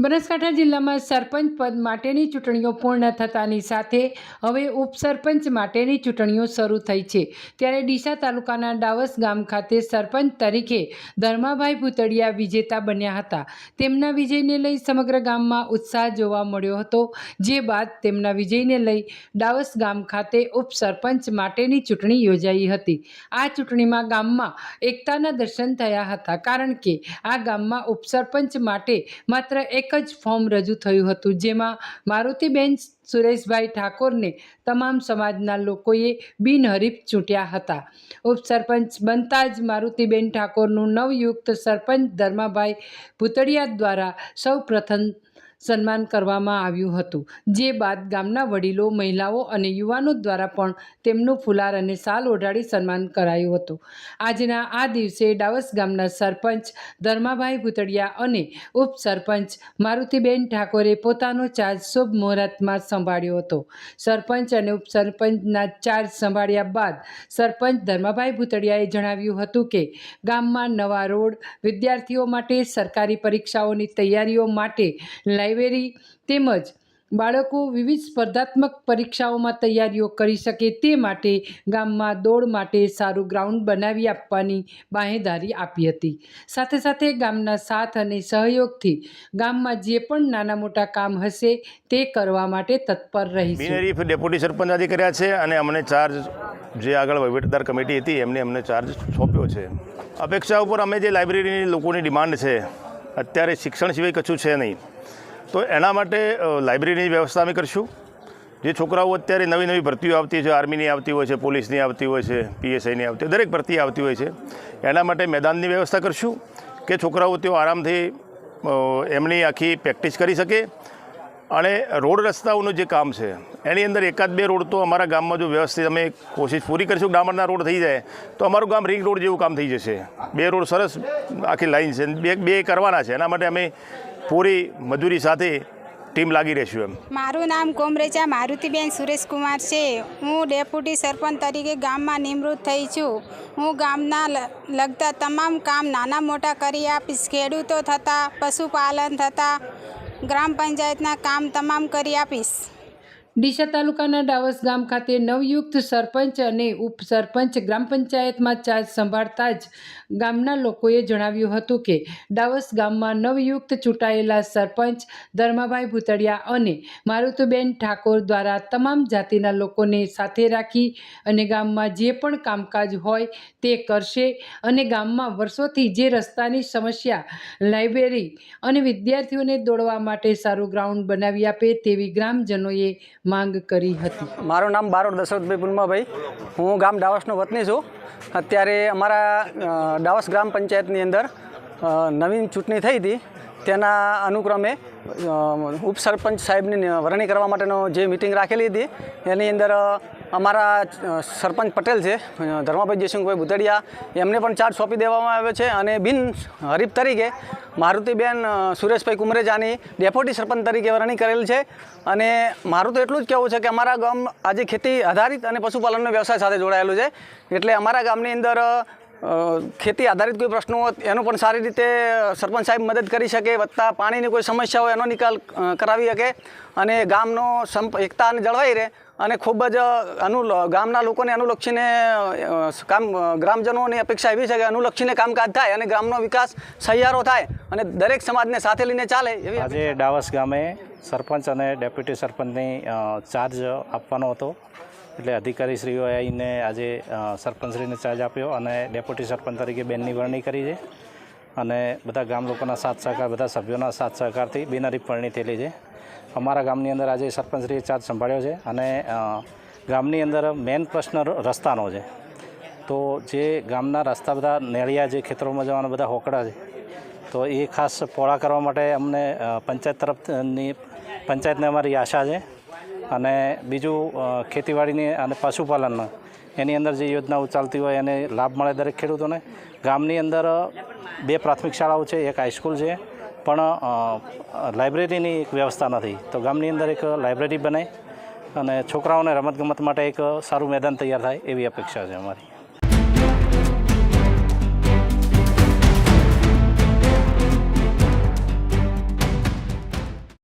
બનાસકાંઠા જિલ્લામાં સરપંચ પદ માટેની ચૂંટણીઓ પૂર્ણ થતાની સાથે હવે ઉપસરપંચ માટેની ચૂંટણીઓ શરૂ થઈ છે। ત્યારે ડીસા તાલુકાના ડાવસ ગામ ખાતે સરપંચ તરીકે ધર્માભાઈ ભૂતડિયા વિજેતા બન્યા હતા। તેમના વિજયને લઈ સમગ્ર ગામમાં ઉત્સાહ જોવા મળ્યો હતો। જે બાદ તેમના વિજયને લઈ ડાવસ ગામ ખાતે ઉપસરપંચ માટેની ચૂંટણી યોજાઈ હતી। આ ચૂંટણીમાં ગામમાં એકતાના દર્શન થયા હતા, કારણ કે આ ગામમાં ઉપસરપંચ માટે માત્ર એક જ ફોર્મ રજૂ થયું હતું, જેમાં મારુતિબેન સુરેશભાઈ ઠાકોરને તમામ સમાજના લોકોએ બિનહરીફ ચૂંટ્યા હતા। ઉપસરપંચ બનતા જ મારુતિબેન ઠાકોરનું નવયુક્ત સરપંચ ધર્માભાઈ ભૂતડિયા દ્વારા સૌ પ્રથમ સન્માન કરવામાં આવ્યું હતું। જે બાદ ગામના વડીલો, મહિલાઓ અને યુવાનો દ્વારા પણ તેમનું ફુલાર અને શાલ ઓઢાડી સન્માન કરાયું હતું। આજના આ દિવસે ડાવસ ગામના સરપંચ ધર્માભાઈ ભૂતડિયા અને ઉપસરપંચ મારુતિબેન ઠાકોરે પોતાનો ચાર્જ શુભ મુહૂર્તમાં સંભાળ્યો હતો। સરપંચ અને ઉપસરપંચના ચાર્જ સંભાળ્યા બાદ સરપંચ ધર્માભાઈ ભૂતડિયાએ જણાવ્યું હતું કે ગામમાં નવા રોડ, વિદ્યાર્થીઓ માટે સરકારી પરીક્ષાઓની તૈયારીઓ માટે લાઇબ્રેરી તેમજ બાળકો વિવિધ સ્પર્ધાત્મક પરીક્ષાઓમાં તૈયારીઓ કરી શકે તે માટે ગામમાં દોડ માટે સારું ગ્રાઉન્ડ બનાવી આપવાની બાંહેધરી આપી હતી। સાથે સાથે ગામના સાથ અને સહયોગથી ગામમાં જે પણ નાના મોટા કામ હશે તે કરવા માટે તત્પર રહીશું। બિનહરીફ ડેપ્યુટી સરપંચ આદિ કર્યા છે અને અમને ચાર્જ જે આગળ વહીવટદાર કમિટી હતી એમને અમને ચાર્જ સોંપ્યો છે। અપેક્ષા ઉપર અમે જે લાઇબ્રેરીની લોકોની ડિમાન્ડ છે, અત્યારે શિક્ષણ સિવાય કશું છે નહીં, તો એના માટે લાઇબ્રેરીની વ્યવસ્થા અમે કરીશું। જે છોકરાઓ અત્યારે નવી નવી ભરતીઓ આવતી છે, આર્મીની આવતી હોય છે, પોલીસની આવતી હોય છે, PSIની આવતી હોય, દરેક ભરતી આવતી હોય છે, એના માટે મેદાનની વ્યવસ્થા કરીશું કે છોકરાઓ તેઓ આરામથી એમની આખી પ્રેક્ટિસ કરી શકે। અને રોડ રસ્તાઓનું જે કામ છે એની અંદર એકાદ બે રોડ તો અમારા ગામમાં જો વ્યવસ્થિત અમે કોશિશ પૂરી કરીશું, ડામરના રોડ થઈ જાય તો અમારું ગામ રિંગ રોડ જેવું કામ થઈ જશે। બે રોડ સરસ આખી લાઈન છે, બે કરવાના છે, એના માટે અમે પૂરી મજૂરી સાથે ટીમ લાગી રહીશું। એમ મારું નામ કોમરેચા મારુતિબેન સુરેશકુમાર છે। હું ડેપ્યુટી સરપંચ તરીકે ગામમાં નિમણૂક થઈ છું। હું ગામના લગતા તમામ કામ નાના મોટા કરી આપીશ। ખેડૂતો થતાં, પશુપાલન થતાં, ગ્રામ પંચાયતના કામ તમામ કરી આપીશ। ડીસા તાલુકાના ડાવસ ગામ ખાતે નવયુક્ત સરપંચ અને ઉપસરપંચ ગ્રામ પંચાયતમાં ચાર્જ સંભાળતા જ ગામના લોકોએ જણાવ્યું હતું કે ડાવસ ગામમાં નવયુક્ત ચૂંટાયેલા સરપંચ ધર્માભાઈ ભૂતડિયા અને મારુતિબેન ઠાકોર દ્વારા તમામ જાતિના લોકોને સાથે રાખી અને ગામમાં જે પણ કામકાજ હોય તે કરશે અને ગામમાં વર્ષોથી જે રસ્તાની સમસ્યા, લાઇબ્રેરી અને વિદ્યાર્થીઓને દોડવા માટે સારું ગ્રાઉન્ડ બનાવી આપે તેવી ગ્રામજનોએ માંગ કરી હતી। મારું નામ બારોટ દશરથભાઈ પુનમાભાઈ, હું ગામ ડાવસનો વતની છું। અત્યારે અમારા ડાવસ ગ્રામ પંચાયતની અંદર નવીન ચૂંટણી થઈ હતી, તેના અનુક્રમે ઉપસરપંચ સાહેબની વરણી કરવા માટેનો જે મિટિંગ રાખેલી હતી એની અંદર અમારા સરપંચ પટેલ છે ધર્માભાઈ જયસિંહભાઈ ભૂતડિયા, એમને પણ ચાર્જ સોંપી દેવામાં આવ્યો છે અને બિન હરીફ તરીકે મારુતિબેન સુરેશભાઈ કુમરેજાની ડેપ્યુટી સરપંચ તરીકે વરણી કરેલ છે। અને મારું તો એટલું જ કહેવું છે કે અમારા ગામ આજે ખેતી આધારિત અને પશુપાલનનો વ્યવસાય સાથે જોડાયેલું છે, એટલે અમારા ગામની અંદર ખેતી આધારિત કોઈ પ્રશ્નો હોય એનો પણ સારી રીતે સરપંચ સાહેબ મદદ કરી શકે, વત્તા પાણીની કોઈ સમસ્યા હોય એનો નિકાલ કરાવી શકે અને ગામનો એકતા જળવાઈ રહે અને ખૂબ જ ગામના લોકોને અનુલક્ષીને ગ્રામજનોની અપેક્ષા એવી છે કે અનુલક્ષીને કામકાજ થાય અને ગ્રામનો વિકાસ સહિયારો થાય અને દરેક સમાજને સાથે લઈને ચાલે એવી। આજે ડાવસ ગામે સરપંચ અને ડેપ્યુટી સરપંચની ચાર્જ આપવાનો હતો, એટલે અધિકારીશ્રીઓએ આવીને આજે સરપંચશ્રીને ચાર્જ આપ્યો અને ડેપ્યુટી સરપંચ તરીકે બેનની વરણી કરી છે અને બધા ગામ લોકોના સાથ સહકાર, બધા સભ્યોના સાથ સહકારથી બિનહરીફ વરણી થયેલી છે। અમારા ગામની અંદર આજે સરપંચશ્રીએ ચાર્જ સંભાળ્યો છે અને ગામની અંદર મેઇન પ્રશ્ન રસ્તાનો છે। તો જે ગામના રસ્તા બધા નેળિયા, જે ખેતરોમાં જવાના બધા હોકડા છે, તો એ ખાસ પહોળા કરવા માટે અમને પંચાયતને અમારી આશા છે। અને બીજું ખેતીવાડીની અને પશુપાલનના એની અંદર જે યોજનાઓ ચાલતી હોય એને લાભ મળે દરેક ખેડૂતોને। ગામની અંદર 2 પ્રાથમિક શાળાઓ છે, એક હાઈસ્કૂલ છે, પણ લાઇબ્રેરીની એક વ્યવસ્થા નથી, તો ગામની અંદર એક લાઇબ્રેરી બને અને છોકરાઓને રમતગમત માટે એક સારું મેદાન તૈયાર થાય એવી અપેક્ષા છે અમારી।